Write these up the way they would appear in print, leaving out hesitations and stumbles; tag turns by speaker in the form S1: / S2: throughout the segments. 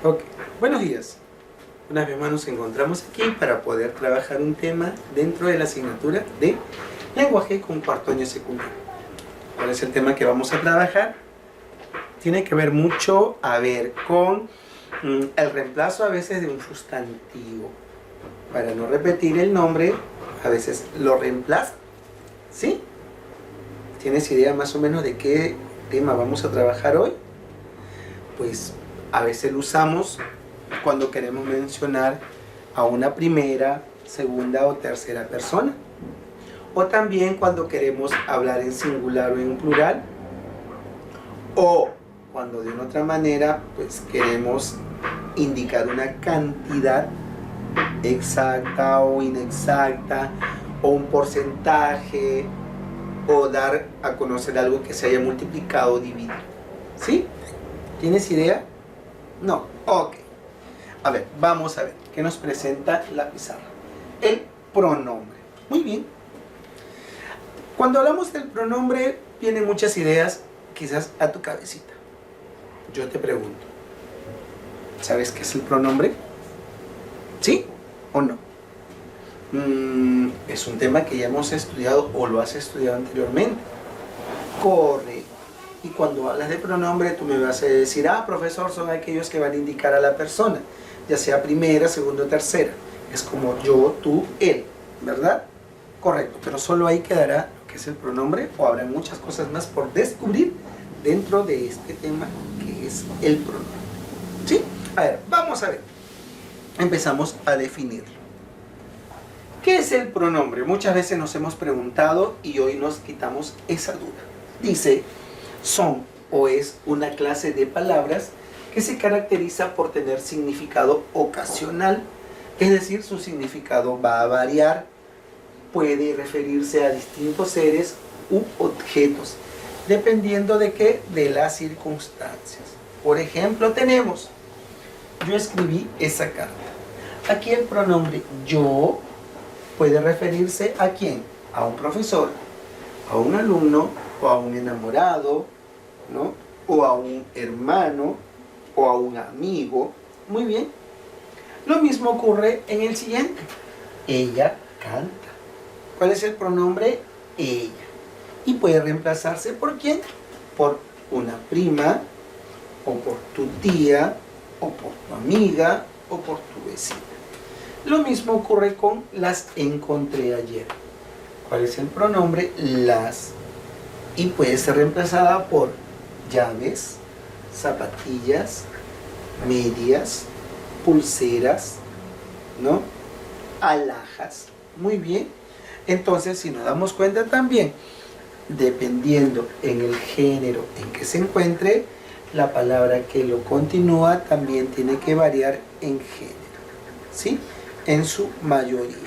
S1: Ok, buenos días. Una vez más nos encontramos aquí para poder trabajar un tema dentro de la asignatura de lenguaje con cuarto año secundario. ¿Cuál es el tema que vamos a trabajar? Tiene que ver mucho con el reemplazo a veces de un sustantivo. Para no repetir el nombre, a veces lo reemplaza. ¿Sí? ¿Tienes idea más o menos de qué tema vamos a trabajar hoy? Pues a veces lo usamos cuando queremos mencionar a una primera, segunda o tercera persona. O también cuando queremos hablar en singular o en plural. O cuando de una otra manera pues queremos indicar una cantidad exacta o inexacta, o un porcentaje, o dar a conocer algo que se haya multiplicado o dividido. ¿Sí? ¿Tienes idea? No. Ok. A ver, vamos a ver qué nos presenta la pizarra. El pronombre. Muy bien. Cuando hablamos del pronombre, vienen muchas ideas quizás a tu cabecita. Yo te pregunto, ¿sabes qué es el pronombre? ¿Sí o no? Es un tema que ya hemos estudiado o lo has estudiado anteriormente. Correcto. Y cuando hablas de pronombre, tú me vas a decir, profesor, son aquellos que van a indicar a la persona, ya sea primera, segunda o tercera. Es como yo, tú, él, ¿verdad? Correcto, pero solo ahí quedará lo que es el pronombre, o habrá muchas cosas más por descubrir dentro de este tema que es el pronombre. ¿Sí? A ver, vamos a ver. Empezamos a definirlo. ¿Qué es el pronombre? Muchas veces nos hemos preguntado y hoy nos quitamos esa duda. Dice, son o es una clase de palabras que se caracteriza por tener significado ocasional, es decir, su significado va a variar, puede referirse a distintos seres u objetos, dependiendo de qué, de las circunstancias. Por ejemplo, tenemos, yo escribí esa carta. Aquí el pronombre yo puede referirse a quién, a un profesor, a un alumno, o a un enamorado, ¿no? O a un hermano, o a un amigo. Muy bien. Lo mismo ocurre en el siguiente. Ella canta. ¿Cuál es el pronombre? Ella. Y puede reemplazarse por quién? Por una prima, o por tu tía, o por tu amiga, o por tu vecina. Lo mismo ocurre con las encontré ayer. ¿Cuál es el pronombre? Las. Y puede ser reemplazada por llaves, zapatillas, medias, pulseras, ¿no? Alhajas. Muy bien. Entonces, si nos damos cuenta también, dependiendo en el género en que se encuentre, la palabra que lo continúa también tiene que variar en género, ¿sí? En su mayoría.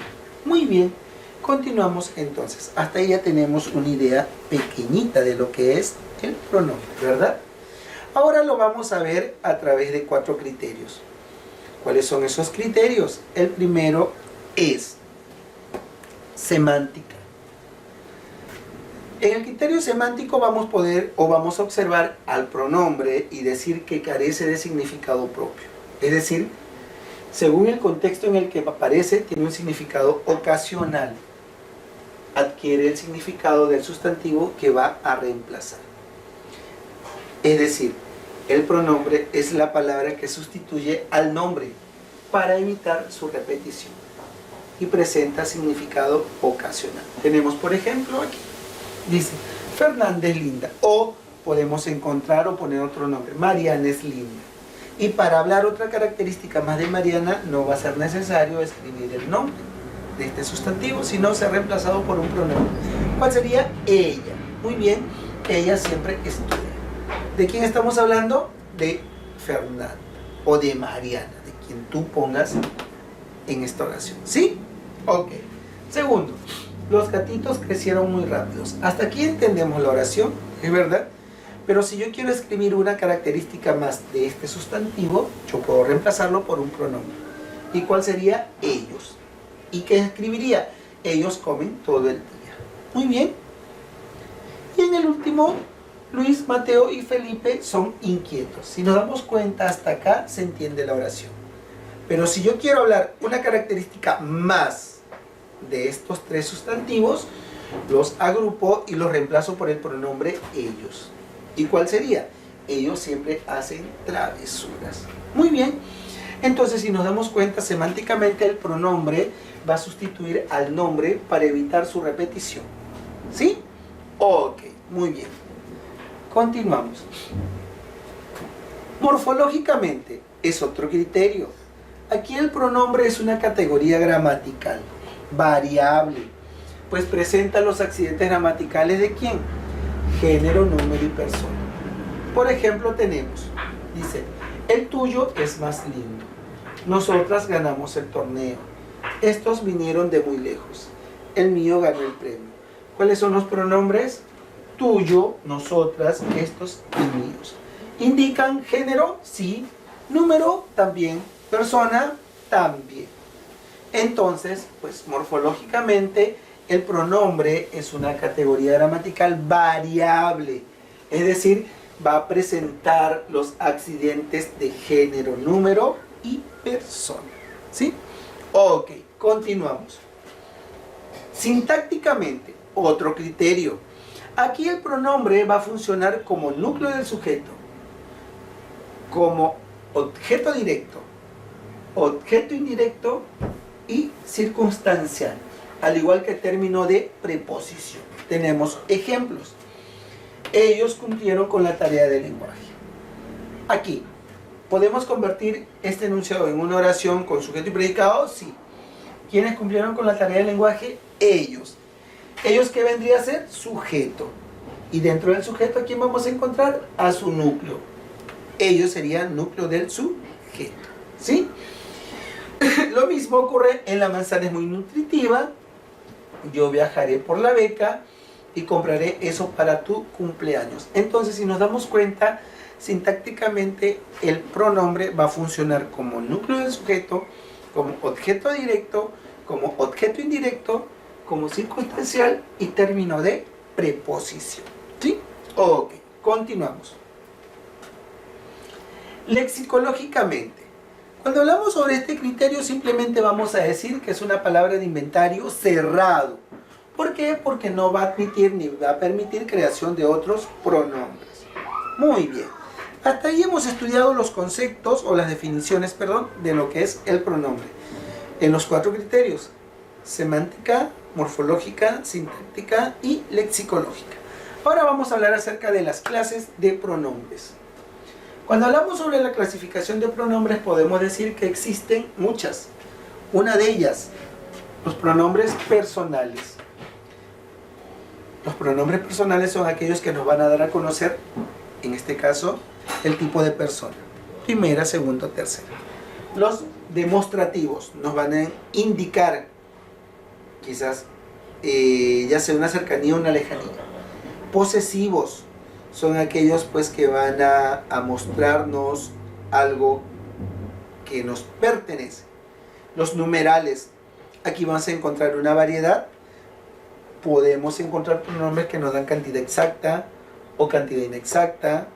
S1: Muy bien. Continuamos entonces. Hasta ahí ya tenemos una idea pequeñita de lo que es el pronombre, ¿verdad? Ahora lo vamos a ver a través de 4 criterios. ¿Cuáles son esos criterios? El primero es semántica. En el criterio semántico vamos a observar al pronombre y decir que carece de significado propio. Es decir, según el contexto en el que aparece, tiene un significado ocasional. Adquiere el significado del sustantivo que va a reemplazar. Es decir, el pronombre es la palabra que sustituye al nombre para evitar su repetición y presenta significado ocasional. Tenemos, por ejemplo, aquí, dice, Fernanda es linda, o podemos encontrar o poner otro nombre, Mariana es linda. Y para hablar otra característica más de Mariana, no va a ser necesario escribir el nombre de este sustantivo, sino ser reemplazado por un pronombre. ¿Cuál sería? Ella. Muy bien, ella siempre estudia. ¿De quién estamos hablando? De Fernanda o de Mariana, de quien tú pongas en esta oración. ¿Sí? Ok. Segundo, los gatitos crecieron muy rápidos. Hasta aquí entendemos la oración, ¿es verdad? Pero si yo quiero escribir una característica más de este sustantivo, yo puedo reemplazarlo por un pronombre. ¿Y cuál sería? Ellos. ¿Y qué escribiría? Ellos comen todo el día. Muy bien. Y en el último Luis, Mateo y Felipe son inquietos. Si nos damos cuenta, hasta acá se entiende la oración. Pero si yo quiero hablar una característica más de estos tres sustantivos, los agrupo y los reemplazo por el pronombre ellos. ¿Y cuál sería? Ellos siempre hacen travesuras. Muy bien. Entonces, si nos damos cuenta, semánticamente el pronombre va a sustituir al nombre para evitar su repetición. ¿Sí? Ok, muy bien. Continuamos. Morfológicamente es otro criterio. Aquí el pronombre es una categoría gramatical, variable, pues presenta los accidentes gramaticales de ¿quién? Género, número y persona. Por ejemplo, tenemos, dice, el tuyo es más lindo. Nosotras ganamos el torneo. Estos vinieron de muy lejos. El mío ganó el premio. ¿Cuáles son los pronombres? Tuyo, nosotras, estos y míos. ¿Indican género? Sí. Número, también. Persona, también. Entonces, pues morfológicamente, el pronombre es una categoría gramatical variable. Es decir, va a presentar los accidentes de género, número y persona. ¿Sí? Ok, continuamos. Sintácticamente, otro criterio. Aquí el pronombre va a funcionar como núcleo del sujeto, como objeto directo, objeto indirecto y circunstancial, al igual que término de preposición. Tenemos ejemplos. Ellos cumplieron con la tarea del lenguaje. Aquí, ¿podemos convertir este enunciado en una oración con sujeto y predicado? Sí. ¿Quiénes cumplieron con la tarea del lenguaje? Ellos. ¿Ellos qué vendría a ser? Sujeto. Y dentro del sujeto, ¿a quién vamos a encontrar? A su núcleo. Ellos serían núcleo del sujeto. ¿Sí? Lo mismo ocurre en la manzana es muy nutritiva. Yo viajaré por la beca y compraré eso para tu cumpleaños. Entonces, si nos damos cuenta, sintácticamente el pronombre va a funcionar como núcleo del sujeto, como objeto directo, como objeto indirecto, como circunstancial y término de preposición. ¿Sí? Ok, continuamos. Lexicológicamente, cuando hablamos sobre este criterio, simplemente vamos a decir que es una palabra de inventario cerrado. ¿Por qué? Porque no va a admitir ni va a permitir creación de otros pronombres. Muy bien. Hasta ahí hemos estudiado los conceptos o las definiciones, perdón, de lo que es el pronombre. En los 4 criterios: semántica, morfológica, sintáctica y lexicológica. Ahora vamos a hablar acerca de las clases de pronombres. Cuando hablamos sobre la clasificación de pronombres, podemos decir que existen muchas. Una de ellas, los pronombres personales. Los pronombres personales son aquellos que nos van a dar a conocer, en este caso, el tipo de persona. Primera, segunda, tercera. Los demostrativos nos van a indicar, quizás, ya sea una cercanía o una lejanía. Posesivos son aquellos pues que van a mostrarnos algo que nos pertenece. Los numerales, aquí vamos a encontrar una variedad. Podemos encontrar pronombres que nos dan cantidad exacta o cantidad inexacta,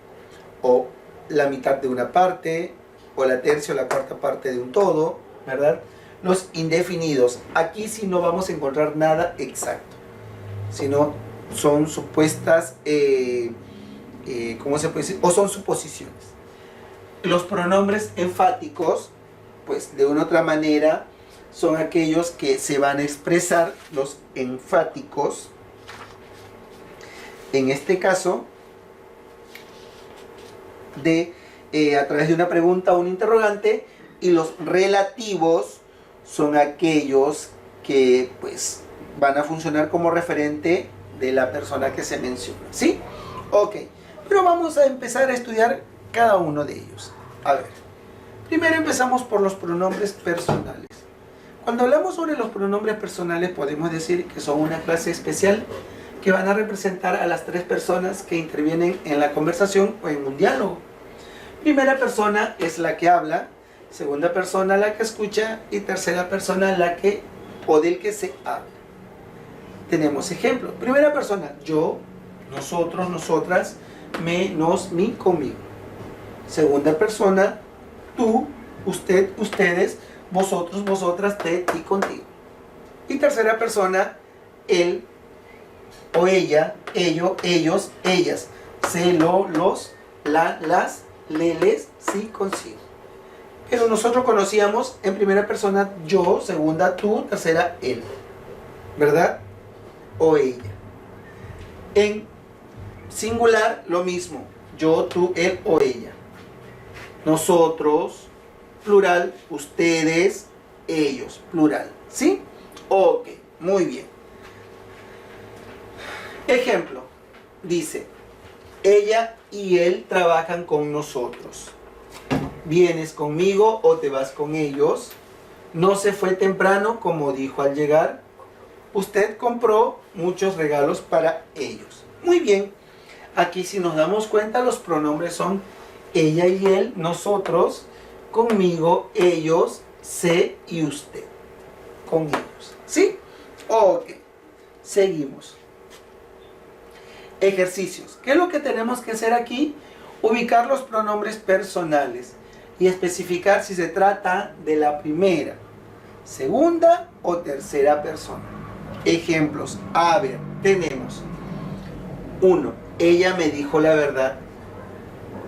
S1: o la mitad de una parte, o la tercia o la cuarta parte de un todo, ¿verdad? Los indefinidos, aquí sí no vamos a encontrar nada exacto, sino son supuestas, ¿cómo se puede decir? O son suposiciones. Los pronombres enfáticos, pues de una u otra manera, son aquellos que se van a expresar, los enfáticos, en este caso, a través de una pregunta o un interrogante, y los relativos son aquellos que pues van a funcionar como referente de la persona que se menciona. ¿Sí? Ok. Pero vamos a empezar a estudiar cada uno de ellos. A ver. Primero empezamos por los pronombres personales. Cuando hablamos sobre los pronombres personales, podemos decir que son una clase especial que van a representar a las 3 personas que intervienen en la conversación o en un diálogo. Primera persona es la que habla, segunda persona la que escucha y tercera persona la que o del que se habla. Tenemos ejemplos. Primera persona, yo, nosotros, nosotras, me, nos, mi, conmigo. Segunda persona, tú, usted, ustedes, vosotros, vosotras, te y contigo. Y tercera persona, él o ella, ello, ellos, ellas. Se, lo, los, la, las, le, les, sí, consigo. Pero nosotros conocíamos en primera persona yo, segunda tú, tercera él. ¿Verdad? O ella. En singular lo mismo. Yo, tú, él o ella. Nosotros, plural, ustedes, ellos, plural. ¿Sí? Ok, muy bien. Ejemplo. Dice, ella y él trabajan con nosotros. ¿Vienes conmigo o te vas con ellos? No se fue temprano como dijo al llegar. Usted compró muchos regalos para ellos. Muy bien. Aquí si nos damos cuenta los pronombres son ella y él, nosotros, conmigo, ellos, se y usted. Con ellos. ¿Sí? Ok. Seguimos. Ejercicios. ¿Qué es lo que tenemos que hacer aquí? Ubicar los pronombres personales y especificar si se trata de la primera, segunda o tercera persona. Ejemplos. A ver, tenemos 1. Ella me dijo la verdad.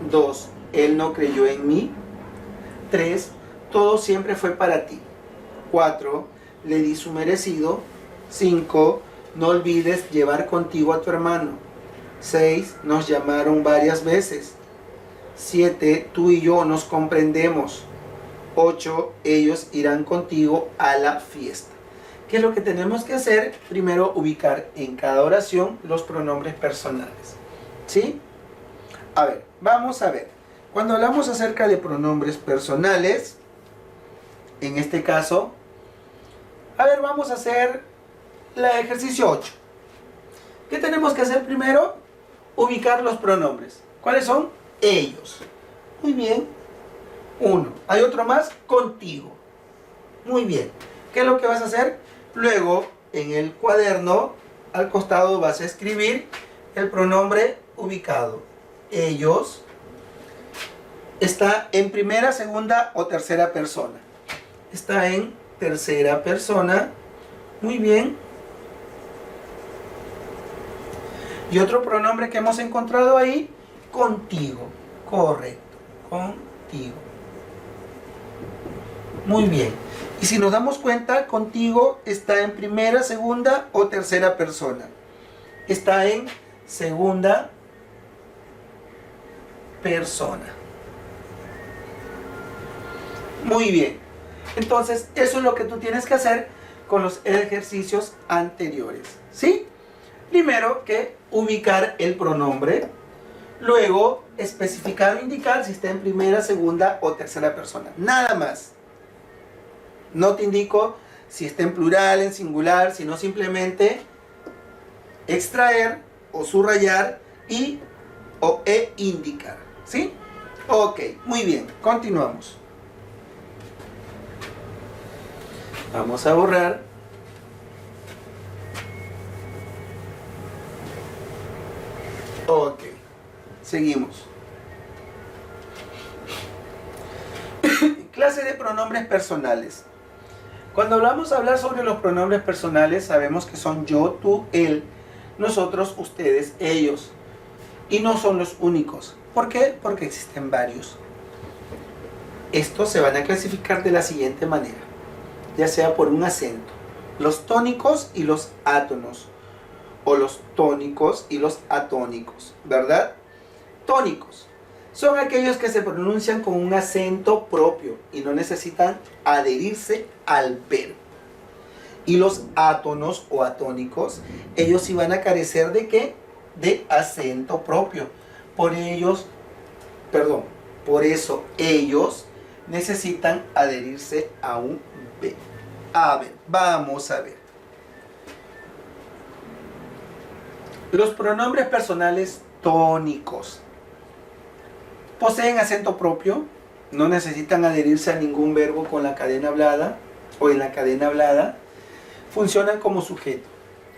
S1: 2. Él no creyó en mí. 3. Todo siempre fue para ti. 4. Le di su merecido. 5. No olvides llevar contigo a tu hermano. 6. Nos llamaron varias veces. 7. Tú y yo nos comprendemos. 8. Ellos irán contigo a la fiesta. ¿Qué es lo que tenemos que hacer? Primero, ubicar en cada oración los pronombres personales. ¿Sí? A ver, vamos a ver. Cuando hablamos acerca de pronombres personales, en este caso, a ver, vamos a hacer el ejercicio 8. ¿Qué tenemos que hacer primero? Ubicar los pronombres. ¿Cuáles son? Ellos. Muy bien. 1. ¿Hay otro más? Contigo. Muy bien. ¿Qué es lo que vas a hacer? Luego, en el cuaderno, al costado vas a escribir el pronombre ubicado. Ellos. Está en primera, segunda o tercera persona. Está en tercera persona. Muy bien. Y otro pronombre que hemos encontrado ahí, contigo. Correcto. Contigo. Muy bien. Y si nos damos cuenta, contigo está en primera, segunda o tercera persona. Está en segunda persona. Muy bien. Entonces, eso es lo que tú tienes que hacer con los ejercicios anteriores. ¿Sí? Primero que ubicar el pronombre. Luego, especificar o indicar si está en primera, segunda o tercera persona. Nada más. No te indico si está en plural, en singular, sino simplemente extraer o subrayar y o indicar. ¿Sí? Ok, muy bien. Continuamos. Vamos a borrar. Ok, seguimos. Clase de pronombres personales. Cuando hablamos sobre los pronombres personales, sabemos que son yo, tú, él, nosotros, ustedes, ellos. Y no son los únicos. ¿Por qué? Porque existen varios. Estos se van a clasificar de la siguiente manera, ya sea por un acento. Los tónicos y los átonos. O los tónicos y los atónicos, ¿verdad? Tónicos son aquellos que se pronuncian con un acento propio y no necesitan adherirse al verbo. Y los átonos o atónicos, ellos sí van a carecer ¿de qué? De acento propio. Por eso ellos necesitan adherirse a un verbo. A ver, vamos a ver. Los pronombres personales tónicos poseen acento propio, no necesitan adherirse a ningún verbo con la cadena hablada o en la cadena hablada, funcionan como sujeto,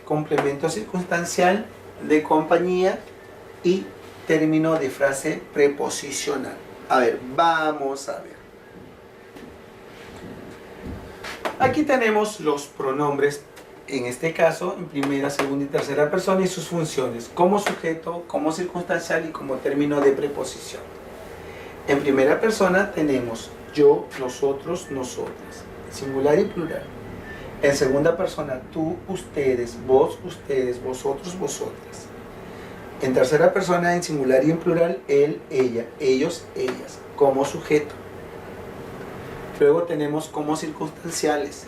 S1: complemento circunstancial de compañía y término de frase preposicional. A ver, vamos a ver. Aquí tenemos los pronombres, en este caso, en primera, segunda y tercera persona y sus funciones, como sujeto, como circunstancial y como término de preposición. En primera persona tenemos yo, nosotros, nosotras, singular y plural. En segunda persona, tú, ustedes, vos, ustedes, vosotros, vosotras. En tercera persona, en singular y en plural, él, ella, ellos, ellas, como sujeto. Luego tenemos como circunstanciales.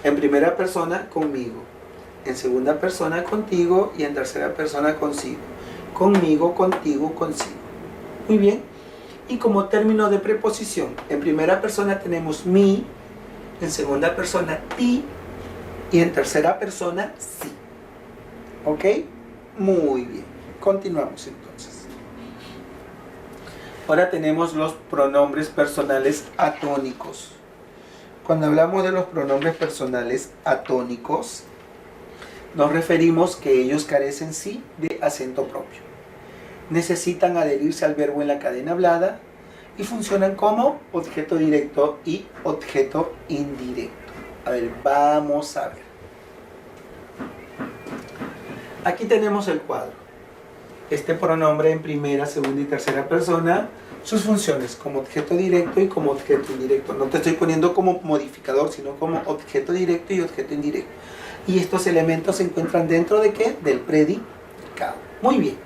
S1: En primera persona, conmigo. En segunda persona, contigo. Y en tercera persona, consigo. Conmigo, contigo, consigo. Muy bien. Y como término de preposición, en primera persona tenemos mi, en segunda persona ti y en tercera persona sí. ¿Ok? Muy bien. Continuamos entonces. Ahora tenemos los pronombres personales atónicos. Cuando hablamos de los pronombres personales atónicos, nos referimos que ellos carecen sí de acento propio. Necesitan adherirse al verbo en la cadena hablada y funcionan como objeto directo y objeto indirecto. A ver, vamos a ver. Aquí tenemos el cuadro. Este pronombre en primera, segunda y tercera persona, sus funciones como objeto directo y como objeto indirecto. No te estoy poniendo como modificador, sino como objeto directo y objeto indirecto. Y estos elementos se encuentran dentro de ¿qué? Del predicado. Muy bien.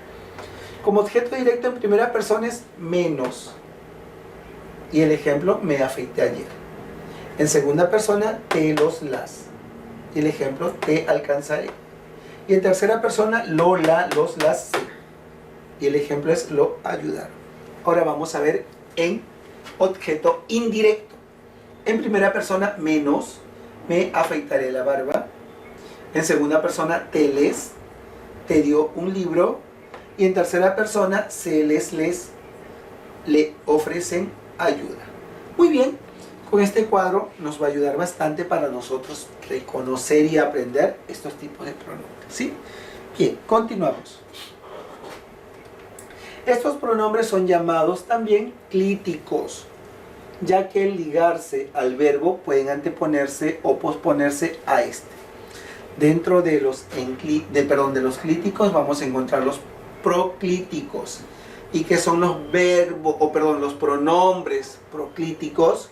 S1: Como objeto directo en primera persona es menos. Y el ejemplo, me afeité ayer. En segunda persona, te los las. Y el ejemplo, te alcanzaré. Y en tercera persona, lo, la, los, las, sé. Y el ejemplo es lo ayudaron. Ahora vamos a ver en objeto indirecto. En primera persona, menos, me afeitaré la barba. En segunda persona, te les, te dio un libro. Y en tercera persona, se les, le ofrecen ayuda. Muy bien, con este cuadro nos va a ayudar bastante para nosotros reconocer y aprender estos tipos de pronombres. ¿Sí? Bien, continuamos. Estos pronombres son llamados también clíticos, ya que al ligarse al verbo pueden anteponerse o posponerse a este. Dentro de los clíticos vamos a encontrar los proclíticos. ¿Y qué son los los pronombres proclíticos?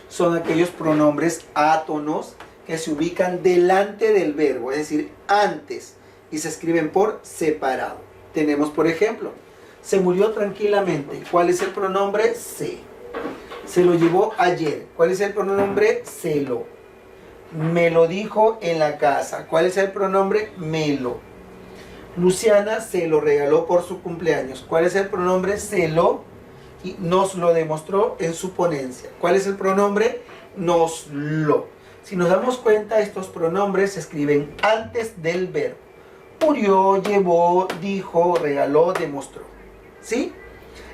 S1: Son aquellos pronombres átonos que se ubican delante del verbo, es decir, antes, y se escriben por separado. Tenemos, por ejemplo, se murió tranquilamente. ¿Cuál es el pronombre? Se. Se lo llevó ayer. ¿Cuál es el pronombre? Se lo. Me lo dijo en la casa. ¿Cuál es el pronombre? Me lo. Luciana se lo regaló por su cumpleaños. ¿Cuál es el pronombre? Se lo. Y nos lo demostró en su ponencia. ¿Cuál es el pronombre? Nos lo. Si nos damos cuenta, estos pronombres se escriben antes del verbo. Murió, llevó, dijo, regaló, demostró. ¿Sí?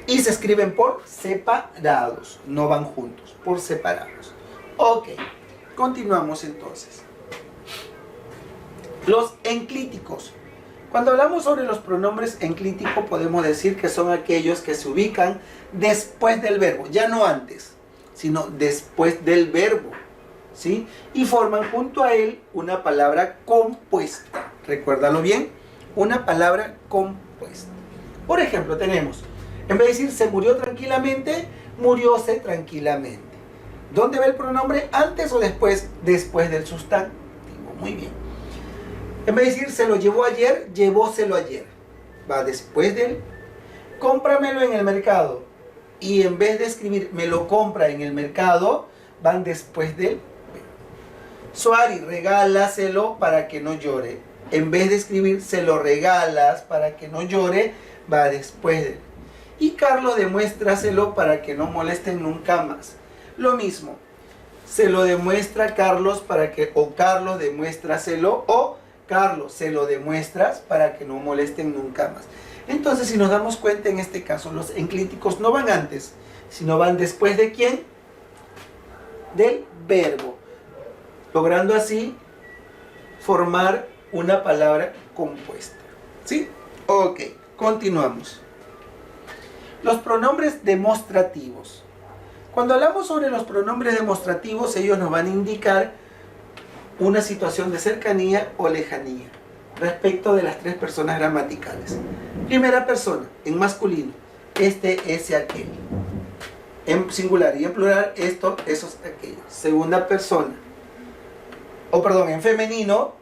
S1: Y se escriben por separados. No van juntos, por separados. Ok. Continuamos entonces. Los enclíticos. Cuando hablamos sobre los pronombres enclíticos podemos decir que son aquellos que se ubican después del verbo, ya no antes, sino después del verbo, ¿sí? Y forman junto a él una palabra compuesta. Recuérdalo bien, una palabra compuesta. Por ejemplo, tenemos, en vez de decir se murió tranquilamente, murióse tranquilamente. ¿Dónde va el pronombre? ¿Antes o después? Después del sustantivo. Muy bien. En vez de decir se lo llevó ayer, llevóselo ayer. Va después del cómpramelo en el mercado. Y en vez de escribir me lo compra en el mercado, van después del. Suari, regálaselo para que no llore. En vez de escribir se lo regalas para que no llore, va después del. Y Carlos, demuéstraselo para que no molesten nunca más. Lo mismo. Se lo demuestra Carlos para que, o Carlos, demuéstraselo, o Carlos, se lo demuestras para que no molesten nunca más. Entonces, si nos damos cuenta, en este caso, los enclíticos no van antes, sino van después de ¿quién? Del verbo. Logrando así formar una palabra compuesta. ¿Sí? Ok, continuamos. Los pronombres demostrativos. Cuando hablamos sobre los pronombres demostrativos, ellos nos van a indicar una situación de cercanía o lejanía respecto de las tres personas gramaticales. Primera persona, en masculino, este, ese, aquel. En singular y en plural, esto, esos, aquellos. Segunda persona, en femenino,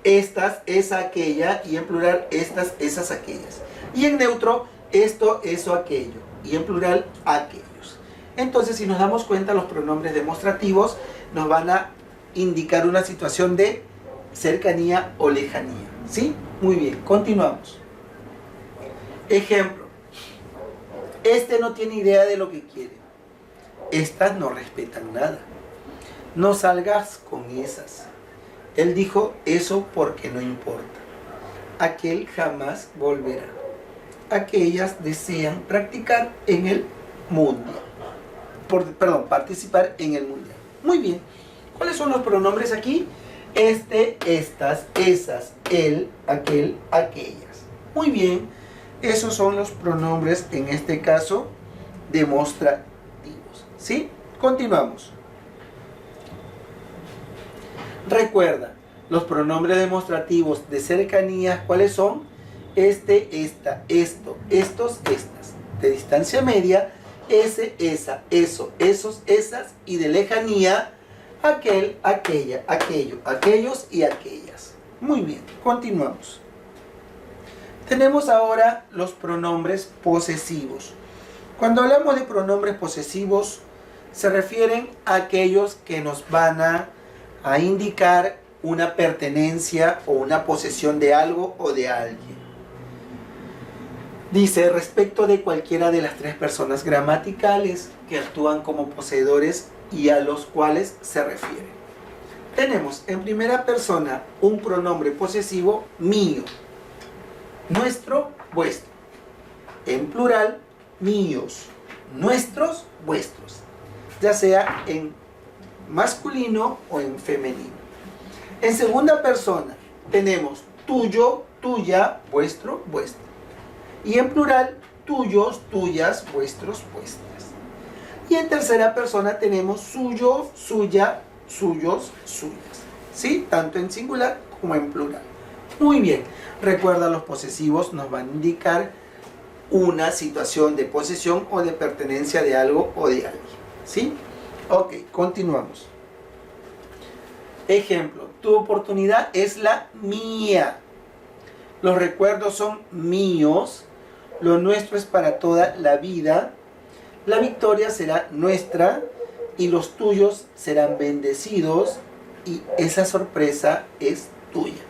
S1: estas, esa, aquella, y en plural, estas, esas, aquellas. Y en neutro, esto, eso, aquello, y en plural, aquellos. Entonces, si nos damos cuenta, los pronombres demostrativos nos van a indicar una situación de cercanía o lejanía. ¿Sí? Muy bien, continuamos. Ejemplo. Este no tiene idea de lo que quiere. Estas no respetan nada. No salgas con esas. Él dijo eso porque no importa. Aquel jamás volverá. Aquellas desean practicar en el mundial. Participar en el mundial. Muy bien. ¿Cuáles son los pronombres aquí? Este, estas, esas, él, aquel, aquellas. Muy bien. Esos son los pronombres, en este caso, demostrativos. ¿Sí? Continuamos. Recuerda, los pronombres demostrativos de cercanía, ¿cuáles son? Este, esta, esto, estos, estas. De distancia media, ese, esa, eso, esos, esas. Y de lejanía, aquel, aquella, aquello, aquellos y aquellas. Muy bien, continuamos. Tenemos ahora los pronombres posesivos. Cuando hablamos de pronombres posesivos, se refieren a aquellos que nos van a indicar una pertenencia o una posesión de algo o de alguien. Dice, respecto de cualquiera de las tres personas gramaticales que actúan como poseedores y a los cuales se refiere. Tenemos en primera persona un pronombre posesivo mío, nuestro, vuestro. En plural, míos, nuestros, vuestros. Ya sea en masculino o en femenino. En segunda persona tenemos tuyo, tuya, vuestro, vuestra. Y en plural, tuyos, tuyas, vuestros, vuestras. Y en tercera persona tenemos suyo, suya, suyos, suyas. ¿Sí? Tanto en singular como en plural. Muy bien. Recuerda, los posesivos nos van a indicar una situación de posesión o de pertenencia de algo o de alguien. ¿Sí? Ok, continuamos. Ejemplo, tu oportunidad es la mía. Los recuerdos son míos. Lo nuestro es para toda la vida. La victoria será nuestra y los tuyos serán bendecidos y esa sorpresa es tuya.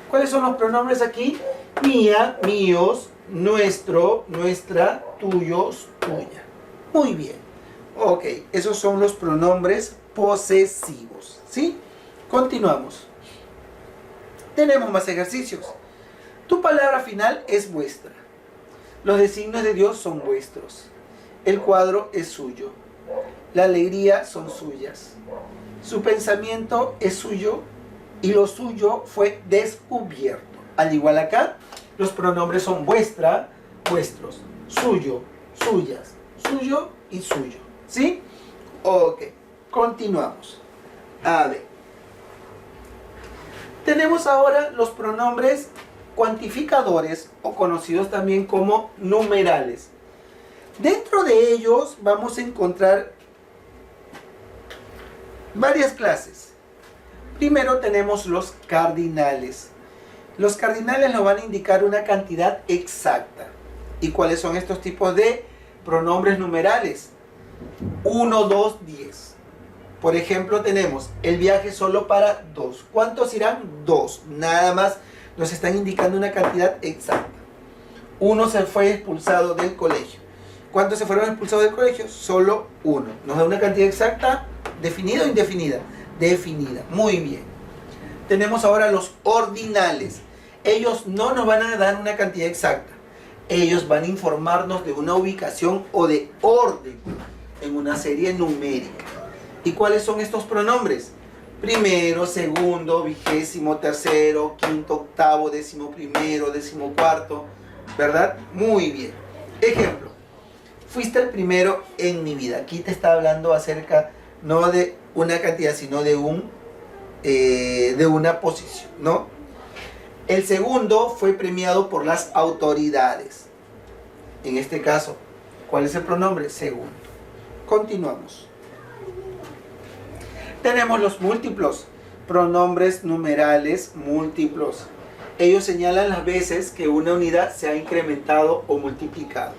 S1: ¿Cuáles son los pronombres aquí? Mía, míos, nuestro, nuestra, tuyos, tuya. Muy bien. Ok, esos son los pronombres posesivos. ¿Sí? Continuamos. Tenemos más ejercicios. Tu palabra final es vuestra. Los designios de Dios son vuestros. El cuadro es suyo. La alegría son suyas. Su pensamiento es suyo y lo suyo fue descubierto. Al igual acá, los pronombres son vuestra, vuestros, suyo, suyas, suyo y suyo. ¿Sí? Ok, continuamos. A ver. Tenemos ahora los pronombres cuantificadores o conocidos también como numerales. Dentro de ellos vamos a encontrar varias clases. Primero tenemos los cardinales. Los cardinales nos van a indicar una cantidad exacta. ¿Y cuáles son estos tipos de pronombres numerales? 1, 2, 10. Por ejemplo, tenemos el viaje solo para 2. ¿Cuántos irán? 2. Nada más nos están indicando una cantidad exacta. Uno se fue expulsado del colegio. ¿Cuántos se fueron expulsados del colegio? Solo 1. ¿Nos da una cantidad exacta? ¿Definida o indefinida? Definida. Muy bien. Tenemos ahora los ordinales. Ellos no nos van a dar una cantidad exacta. Ellos van a informarnos de una ubicación o de orden en una serie numérica. ¿Y cuáles son estos pronombres? Primero, segundo, vigésimo, tercero, quinto, octavo, décimo primero, décimo cuarto. ¿Verdad? Muy bien. Ejemplo. fuiste el primero en mi vida. Aquí te está hablando acerca no de una cantidad, sino de una posición, ¿no? El segundo fue premiado por las autoridades. En este caso, ¿cuál es el pronombre? Segundo. Continuamos. Tenemos los múltiplos, pronombres numerales múltiplos. Ellos señalan las veces que una unidad se ha incrementado o multiplicado.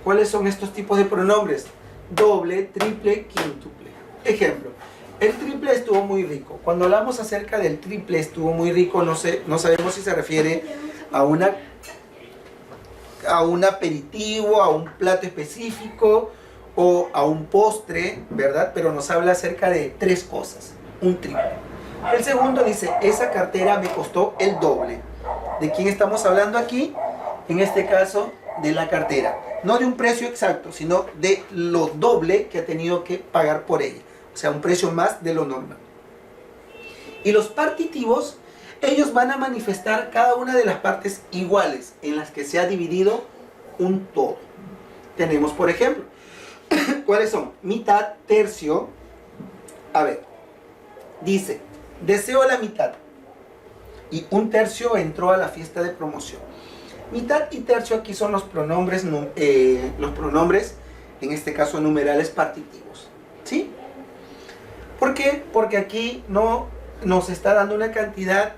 S1: ¿Cuáles son estos tipos de pronombres? Doble, triple, quíntuple. Ejemplo, el triple estuvo muy rico. Cuando hablamos acerca del triple estuvo muy rico, no sabemos si se refiere a un aperitivo, a un plato específico o a un postre, ¿verdad? Pero nos habla acerca de tres cosas, un triple. El segundo dice, esa cartera me costó el doble. ¿De quién estamos hablando aquí? En este caso, de la cartera. No de un precio exacto, sino de lo doble que ha tenido que pagar por ella. O sea, un precio más de lo normal. Y los partitivos, ellos van a manifestar cada una de las partes iguales en las que se ha dividido un todo. Tenemos, por ejemplo, ¿cuáles son? Mitad, tercio. A ver, dice, deseo la mitad. Y un tercio entró a la fiesta de promoción. Mitad y tercio aquí son los pronombres, en este caso numerales partitivos. ¿Sí? ¿Por qué? Porque aquí no nos está dando una cantidad,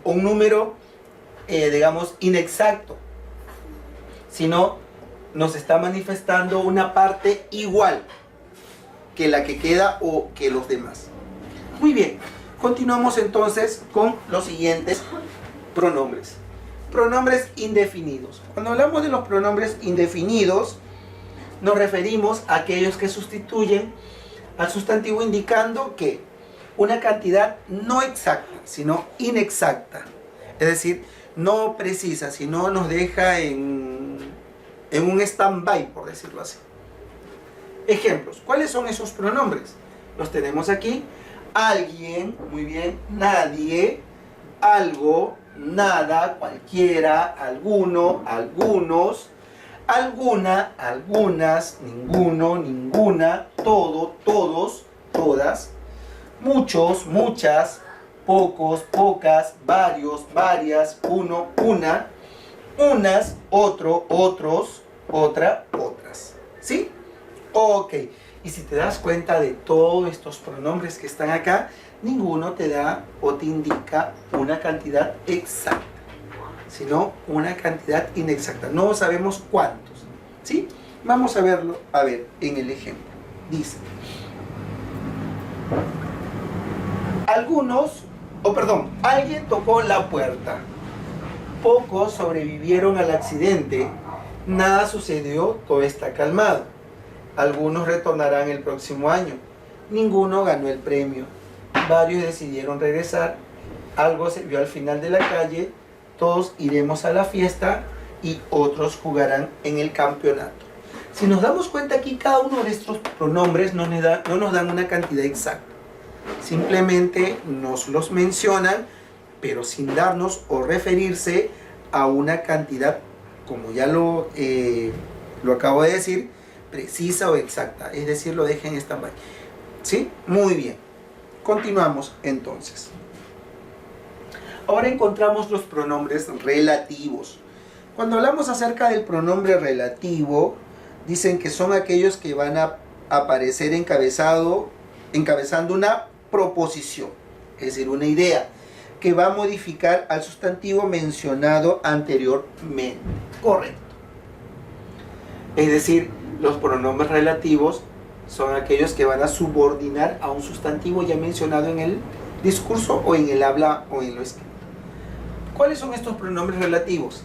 S1: un número, digamos, inexacto, sino nos está manifestando una parte igual que la que queda o que los demás. Muy bien, continuamos entonces con los siguientes pronombres. Pronombres indefinidos. Cuando hablamos de los pronombres indefinidos, nos referimos a aquellos que sustituyen al sustantivo indicando que una cantidad no exacta, sino inexacta. Es decir, no precisa, sino nos deja en un stand-by, por decirlo así. Ejemplos. ¿Cuáles son esos pronombres? Los tenemos aquí. Alguien, muy bien, nadie, algo, nada, cualquiera, alguno, algunos, alguna, algunas, ninguno, ninguna, todo, todos, todas, muchos, muchas, pocos, pocas, varios, varias, uno, una, unas, otro, otros, otra, otras. ¿Sí? Ok. Y si te das cuenta de todos estos pronombres que están acá, ninguno te da o te indica una cantidad exacta, sino una cantidad inexacta. No sabemos cuántos. ¿Sí? Vamos a verlo, a ver, en el ejemplo. Dice, alguien tocó la puerta. Pocos sobrevivieron al accidente. Nada sucedió, todo está calmado. Algunos retornarán el próximo año. Ninguno ganó el premio. Varios decidieron regresar. Algo se vio al final de la calle. Todos iremos a la fiesta y otros jugarán en el campeonato. Si nos damos cuenta aquí, cada uno de estos pronombres no nos dan una cantidad exacta. Simplemente nos los mencionan, pero sin darnos o referirse a una cantidad, como ya lo acabo de decir, precisa o exacta. Es decir, lo dejen en stand-by. ¿Sí? Muy bien. Continuamos entonces. Ahora encontramos los pronombres relativos. Cuando hablamos acerca del pronombre relativo, dicen que son aquellos que van a aparecer encabezando una proposición, es decir, una idea, que va a modificar al sustantivo mencionado anteriormente. Correcto. Es decir, los pronombres relativos son aquellos que van a subordinar a un sustantivo ya mencionado en el discurso o en el habla o en lo escrito. ¿Cuáles son estos pronombres relativos?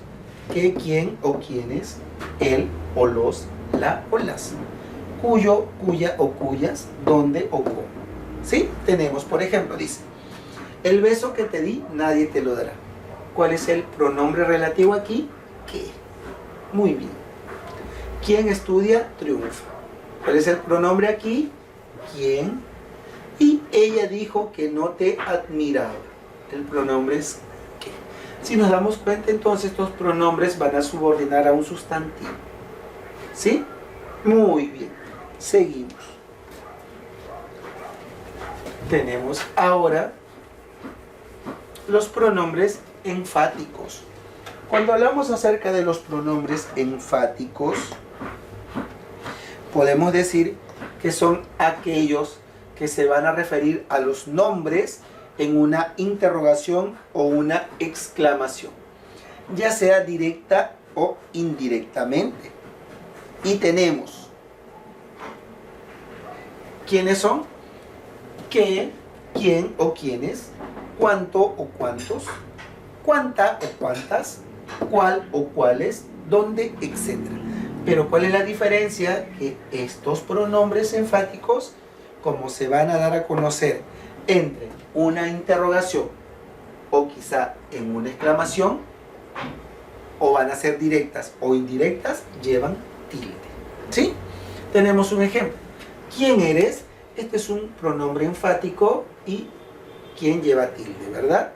S1: ¿Qué, quién o quiénes? El o los, la o las. Cuyo, cuya o cuyas, dónde o cómo. ¿Sí? Tenemos, por ejemplo, dice, el beso que te di, nadie te lo dará. ¿Cuál es el pronombre relativo aquí? ¿Qué? Muy bien. ¿Quién estudia? Triunfa. ¿Cuál es el pronombre aquí? ¿Quién? Y ella dijo que no te admiraba. El pronombre es ¿qué? Si nos damos cuenta, entonces estos pronombres van a subordinar a un sustantivo. ¿Sí? Muy bien. Seguimos. Tenemos ahora los pronombres enfáticos. Cuando hablamos acerca de los pronombres enfáticos, podemos decir que son aquellos que se van a referir a los nombres en una interrogación o una exclamación, ya sea directa o indirectamente. Y tenemos, ¿quiénes son? ¿Qué, quién o quiénes? ¿Cuánto o cuántos? ¿Cuánta o cuántas? ¿Cuál o cuáles? ¿Dónde? Etcétera. Pero ¿cuál es la diferencia? Que estos pronombres enfáticos, como se van a dar a conocer entre una interrogación o quizá en una exclamación, o van a ser directas o indirectas, llevan tilde. ¿Sí? Tenemos un ejemplo. ¿Quién eres? Este es un pronombre enfático y ¿quién lleva tilde, verdad?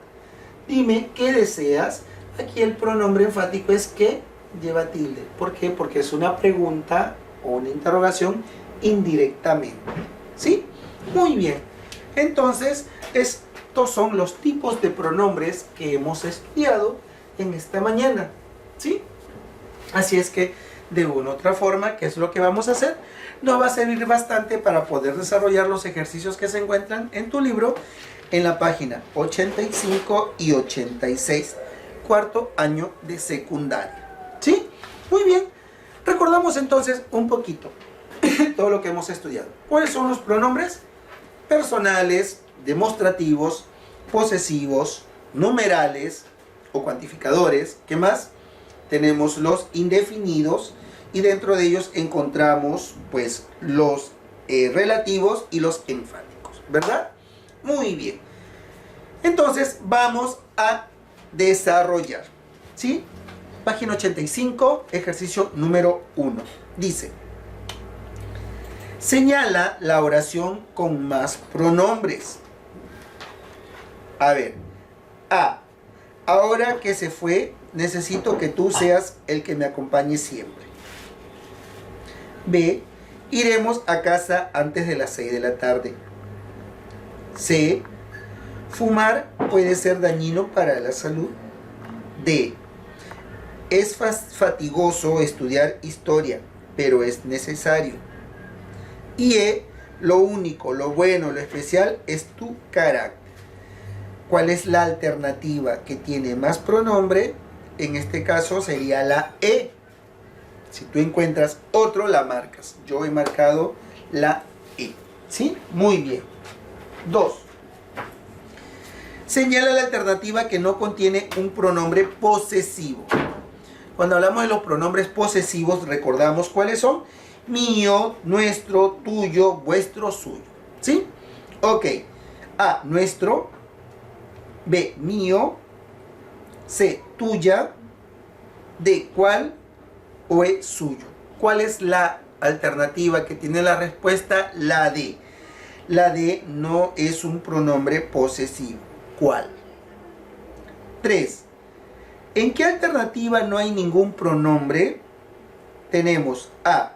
S1: Dime, ¿qué deseas? Aquí el pronombre enfático es que lleva tilde. ¿Por qué? Porque es una pregunta o una interrogación indirectamente. ¿Sí? Muy bien. Entonces, estos son los tipos de pronombres que hemos estudiado en esta mañana. ¿Sí? Así es que, de una u otra forma, ¿qué es lo que vamos a hacer? Nos va a servir bastante para poder desarrollar los ejercicios que se encuentran en tu libro en la página 85 y 86, cuarto año de secundaria. ¿Sí? Muy bien. Recordamos entonces un poquito todo lo que hemos estudiado. ¿Cuáles son los pronombres? Personales, demostrativos, posesivos, numerales o cuantificadores. ¿Qué más? Tenemos los indefinidos y dentro de ellos encontramos pues los relativos y los enfáticos, ¿verdad? Muy bien. Entonces vamos a desarrollar, ¿sí? Página 85, ejercicio número 1. Dice: señala la oración con más pronombres. A ver. A. Ahora que se fue, necesito que tú seas el que me acompañe siempre. B. Iremos a casa antes de las 6 de la tarde. C. Fumar puede ser dañino para la salud. D. Es fatigoso estudiar historia, pero es necesario. Y E. Lo único, lo bueno, lo especial es tu carácter. ¿Cuál es la alternativa que tiene más pronombre? En este caso sería la E. Si tú encuentras otro, la marcas. Yo he marcado la E. ¿Sí? Muy bien. 2. Señala la alternativa que no contiene un pronombre posesivo. Cuando hablamos de los pronombres posesivos, recordamos cuáles son: mío, nuestro, tuyo, vuestro, suyo. ¿Sí? Ok. A, nuestro. B, mío. C, tuya. D, cuál. O E, suyo. ¿Cuál es la alternativa que tiene la respuesta? La D. La D no es un pronombre posesivo. ¿Cuál? 3. ¿En qué alternativa no hay ningún pronombre? Tenemos A.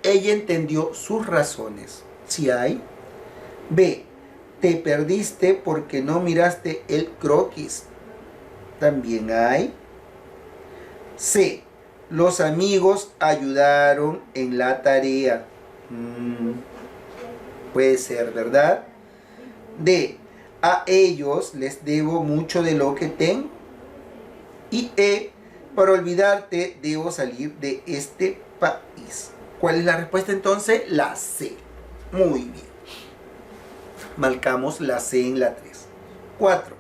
S1: Ella entendió sus razones. ¿Sí hay? B. Te perdiste porque no miraste el croquis. También hay. C. Los amigos ayudaron en la tarea. Puede ser, ¿verdad? D. A ellos les debo mucho de lo que tengo. Y E. Para olvidarte debo salir de este país. ¿Cuál es la respuesta entonces? La C. Muy bien. Marcamos la C en la 3. 4.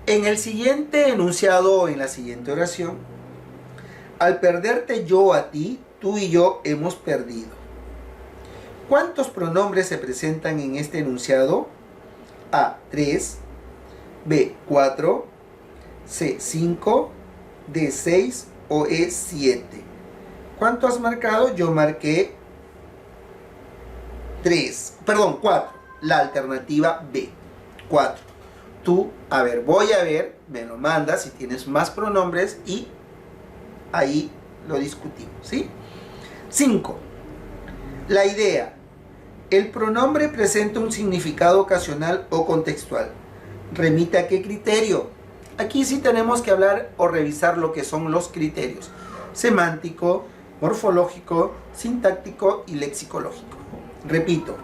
S1: En el siguiente enunciado o en la siguiente oración, al perderte yo a ti, tú y yo hemos perdido. ¿Cuántos pronombres se presentan en este enunciado? A, 3. B, 4. C, 5. D, 6. O E, 7. ¿Cuánto has marcado? Yo marqué 3. Perdón, 4. La alternativa B. 4. Tú, a ver, voy a ver, me lo mandas si tienes más pronombres y ahí lo discutimos, ¿sí? 5. La idea. El pronombre presenta un significado ocasional o contextual. ¿Remite a qué criterio? Aquí sí tenemos que hablar o revisar lo que son los criterios: semántico, morfológico, sintáctico y lexicológico. Repito,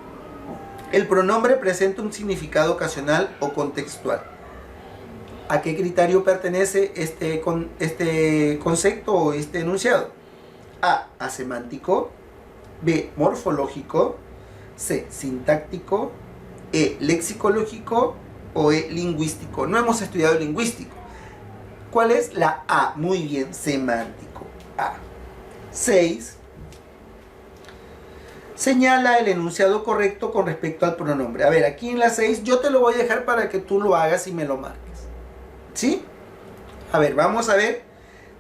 S1: el pronombre presenta un significado ocasional o contextual. ¿A qué criterio pertenece este concepto o este enunciado? A semántico, B, morfológico, C, sintáctico, E, lexicológico o E, lingüístico. No hemos estudiado el lingüístico. ¿Cuál es la A? Muy bien, semántico. A. 6. Señala el enunciado correcto con respecto al pronombre. A ver, aquí en la 6 yo te lo voy a dejar para que tú lo hagas y me lo marques. ¿Sí? A ver, vamos a ver.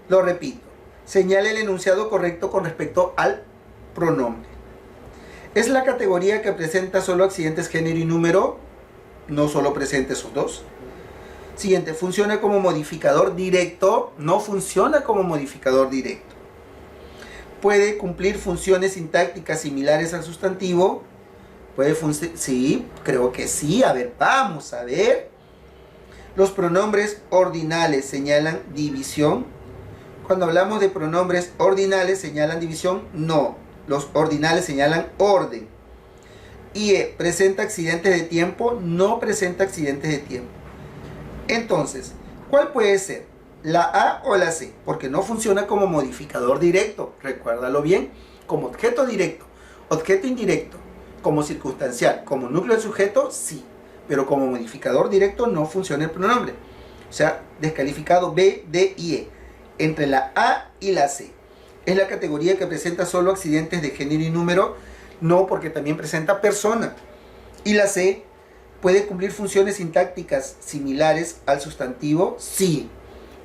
S1: Lo repito. Señala el enunciado correcto con respecto al pronombre. Es la categoría que presenta solo accidentes género y número. No solo presenta esos dos. Siguiente, funciona como modificador directo. No funciona como modificador directo. Puede cumplir funciones sintácticas similares al sustantivo. Puede funcionar. Sí, creo que sí. A ver, vamos a ver. Los pronombres ordinales señalan división. Cuando hablamos de pronombres ordinales, ¿señalan división? No. Los ordinales señalan orden. Y E, ¿presenta accidentes de tiempo? No presenta accidentes de tiempo. Entonces, ¿cuál puede ser? ¿La A o la C? Porque no funciona como modificador directo. Recuérdalo bien. Como objeto directo, objeto indirecto, como circunstancial, como núcleo del sujeto, sí. Pero como modificador directo no funciona el pronombre. O sea, descalificado B, D y E. Entre la A y la C. ¿Es la categoría que presenta solo accidentes de género y número? No, porque también presenta persona. Y la C, ¿puede cumplir funciones sintácticas similares al sustantivo? Sí.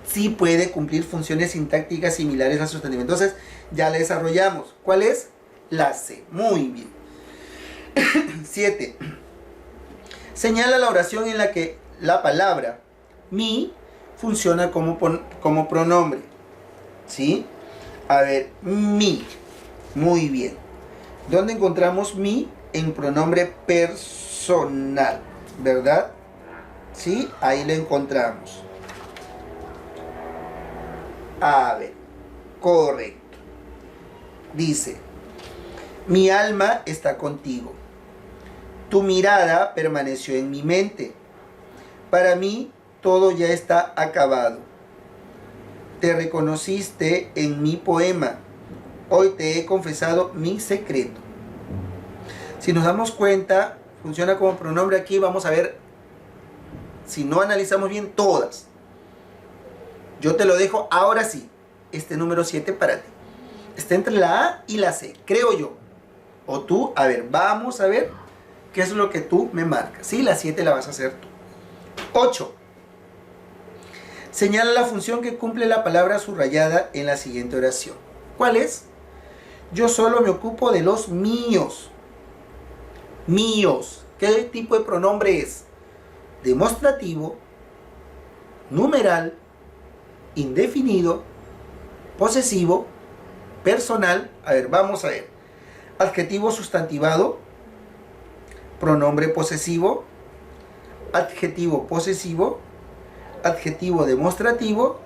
S1: Sí puede cumplir funciones sintácticas similares al sustantivo. Entonces, ya la desarrollamos. ¿Cuál es? La C. Muy bien. 7. Señala la oración en la que la palabra mi funciona como pronombre. ¿Sí? A ver, mi. Muy bien. ¿Dónde encontramos mi? En pronombre personal, ¿verdad? ¿Sí? Ahí lo encontramos. A ver, correcto. Dice, mi alma está contigo. Tu mirada permaneció en mi mente. Para mí todo ya está acabado. Te reconociste en mi poema. Hoy te he confesado mi secreto. Si nos damos cuenta, funciona como pronombre aquí. Vamos a ver, si no analizamos bien, todas. Yo te lo dejo ahora sí. Este número 7 para ti. Está entre la A y la C, creo yo. O tú, a ver, vamos a ver qué es lo que tú me marcas. Sí, la 7 la vas a hacer tú. 8. Señala la función que cumple la palabra subrayada en la siguiente oración. ¿Cuál es? Yo solo me ocupo de los míos. Míos. ¿Qué tipo de pronombre es? Demostrativo, numeral, indefinido, posesivo, personal. A ver, vamos a ver. Adjetivo sustantivado, pronombre posesivo, adjetivo posesivo, adjetivo demostrativo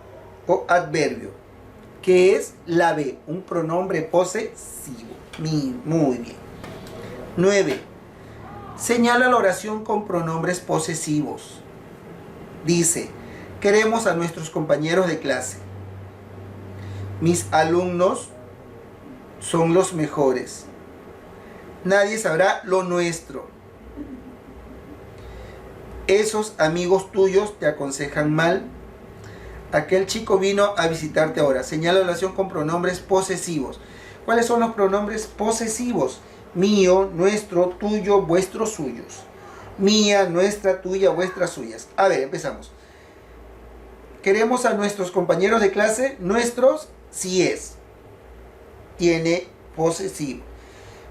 S1: o adverbio. ¿Qué es la B? Un pronombre posesivo. Muy bien. 9. Señala la oración con pronombres posesivos. Dice, queremos a nuestros compañeros de clase. Mis alumnos son los mejores. Nadie sabrá lo nuestro. Esos amigos tuyos te aconsejan mal. Aquel chico vino a visitarte ahora. Señala la oración con pronombres posesivos. ¿Cuáles son los pronombres posesivos? Mío, nuestro, tuyo, vuestros, suyos. Mía, nuestra, tuya, vuestras, suyas. A ver, empezamos. Queremos a nuestros compañeros de clase. Nuestros, sí es. Tiene posesivo.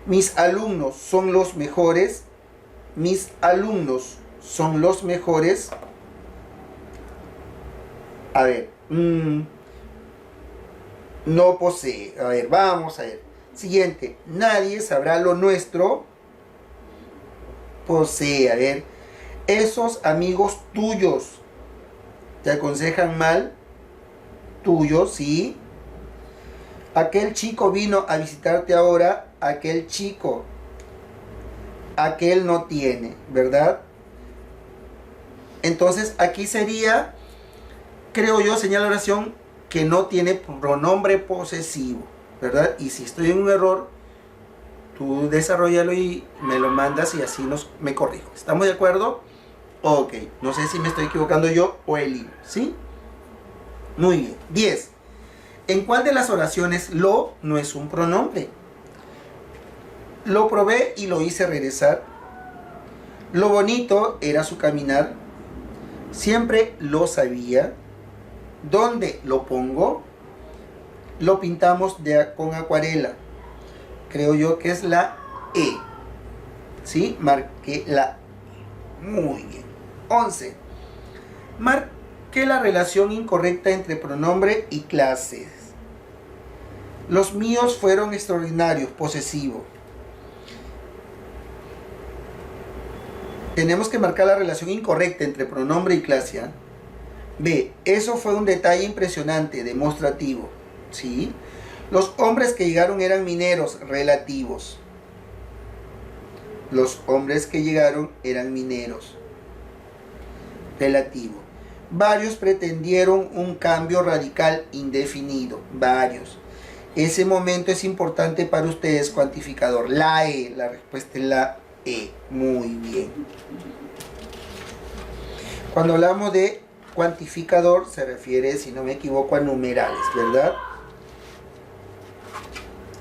S1: Mis alumnos son los mejores. Mis alumnos son los mejores. A ver. No posee. A ver, vamos a ver. Siguiente, nadie sabrá lo nuestro. Posee, a ver, esos amigos tuyos te aconsejan mal. Tuyo, sí. Aquel chico vino a visitarte ahora. Aquel chico. Aquel no tiene, ¿verdad? Entonces aquí sería, creo yo, señal de oración que no tiene pronombre posesivo, ¿verdad? Y si estoy en un error, tú desarrollalo y me lo mandas y así me corrijo. ¿Estamos de acuerdo? Ok, no sé si me estoy equivocando yo o el libro, ¿sí? Muy bien. 10. ¿En cuál de las oraciones lo no es un pronombre? Lo probé y lo hice regresar. Lo bonito era su caminar. Siempre lo sabía. ¿Dónde lo pongo? Lo pintamos con acuarela. Creo yo que es la E. ¿Sí? Marqué la E. Muy bien. 11. Marqué la relación incorrecta entre pronombre y clases. Los míos fueron extraordinarios, posesivo. Tenemos que marcar la relación incorrecta entre pronombre y clase. B. Eso fue un detalle impresionante, demostrativo. ¿Sí? Los hombres que llegaron eran mineros, relativos. Los hombres que llegaron eran mineros, relativo. Varios pretendieron un cambio radical indefinido. Varios. Ese momento es importante para ustedes, cuantificador. La E, la respuesta es la E. Muy bien. Cuando hablamos de cuantificador, se refiere, si no me equivoco, a numerales, ¿verdad?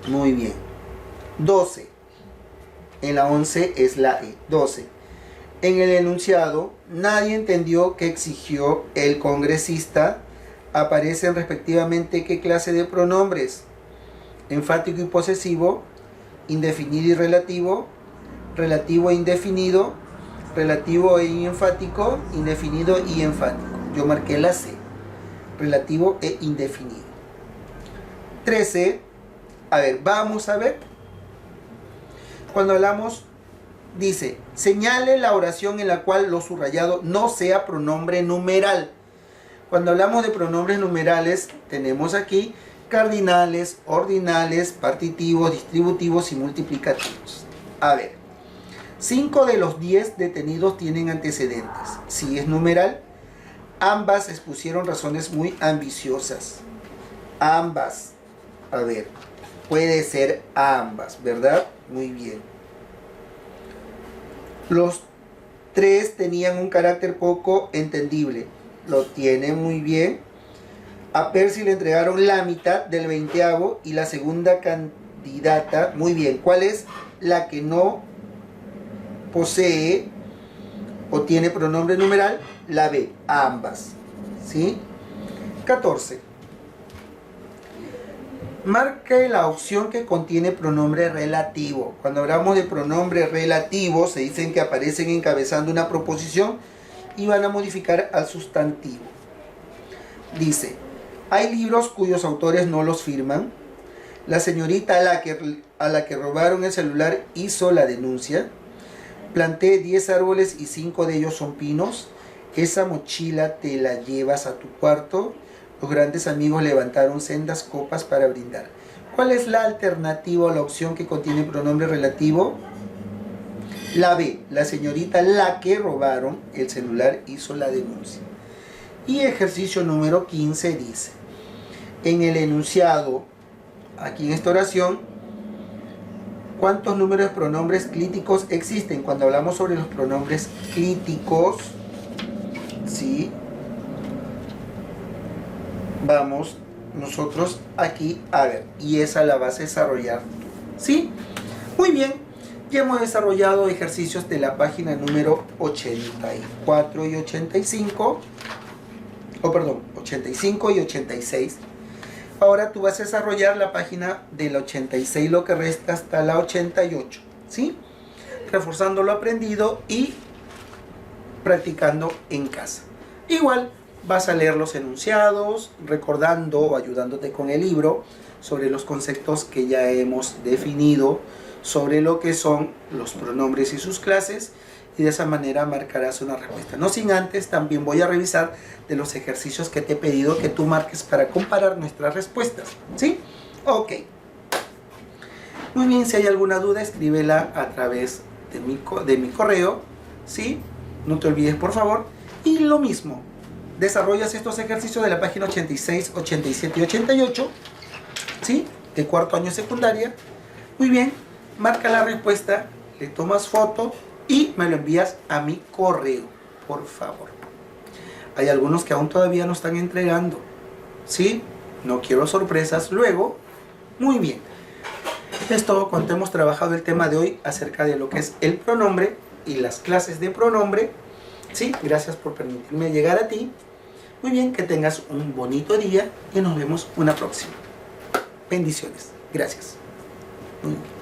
S1: Muy bien. 12. En la 11 es la E. 12. En el enunciado, nadie entendió qué exigió el congresista. Aparecen respectivamente qué clase de pronombres: enfático y posesivo, indefinido y relativo, relativo e indefinido, relativo e enfático, indefinido y enfático. Yo marqué la C, relativo e indefinido. 13. A ver, vamos a ver. Cuando hablamos, dice, señale la oración en la cual lo subrayado no sea pronombre numeral. Cuando hablamos de pronombres numerales, tenemos aquí cardinales, ordinales, partitivos, distributivos y multiplicativos. A ver, 5 de los 10 detenidos tienen antecedentes. Si es numeral, ambas expusieron razones muy ambiciosas. Ambas. A ver, puede ser ambas, ¿verdad? Muy bien. Los 3 tenían un carácter poco entendible. Lo tienen muy bien. A Percy le entregaron la mitad del 20avo y la segunda candidata, muy bien. ¿Cuál es la que no posee o tiene pronombre numeral? La B, ambas. ¿Sí? 14. Marque la opción que contiene pronombre relativo. Cuando hablamos de pronombre relativo, se dicen que aparecen encabezando una proposición y van a modificar al sustantivo. Dice, hay libros cuyos autores no los firman. La señorita a la que robaron el celular hizo la denuncia. Planté 10 árboles y 5 de ellos son pinos. Esa mochila te la llevas a tu cuarto. Los grandes amigos levantaron sendas copas para brindar. ¿Cuál es la alternativa o la opción que contiene pronombre relativo? La B, la señorita la que robaron el celular hizo la denuncia. Y ejercicio número 15 dice, en el enunciado, aquí en esta oración, ¿cuántos números de pronombres clíticos existen? Cuando hablamos sobre los pronombres clíticos, ¿sí? Vamos nosotros aquí a ver, y esa la vas a desarrollar tú, ¿sí? Muy bien, ya hemos desarrollado ejercicios de la página número 84 y 85, 85 y 86. Ahora tú vas a desarrollar la página del 86, lo que resta hasta la 88, ¿sí? Reforzando lo aprendido y practicando en casa. Igual vas a leer los enunciados, recordando o ayudándote con el libro, sobre los conceptos que ya hemos definido, sobre lo que son los pronombres y sus clases, y de esa manera marcarás una respuesta. No sin antes, también voy a revisar de los ejercicios que te he pedido que tú marques para comparar nuestras respuestas, ¿sí? Ok. Muy bien, si hay alguna duda, escríbela a través de mi correo, ¿sí? No te olvides, por favor. Y lo mismo, desarrollas estos ejercicios de la página 86, 87 y 88, ¿sí? De cuarto año secundaria. Muy bien, marca la respuesta, le tomas foto y me lo envías a mi correo, por favor. Hay algunos que aún todavía no están entregando, ¿sí? No quiero sorpresas luego. Muy bien. Es todo cuanto hemos trabajado el tema de hoy acerca de lo que es el pronombre y las clases de pronombre. Sí, gracias por permitirme llegar a ti. Muy bien, que tengas un bonito día y nos vemos una próxima. Bendiciones. Gracias. Muy bien.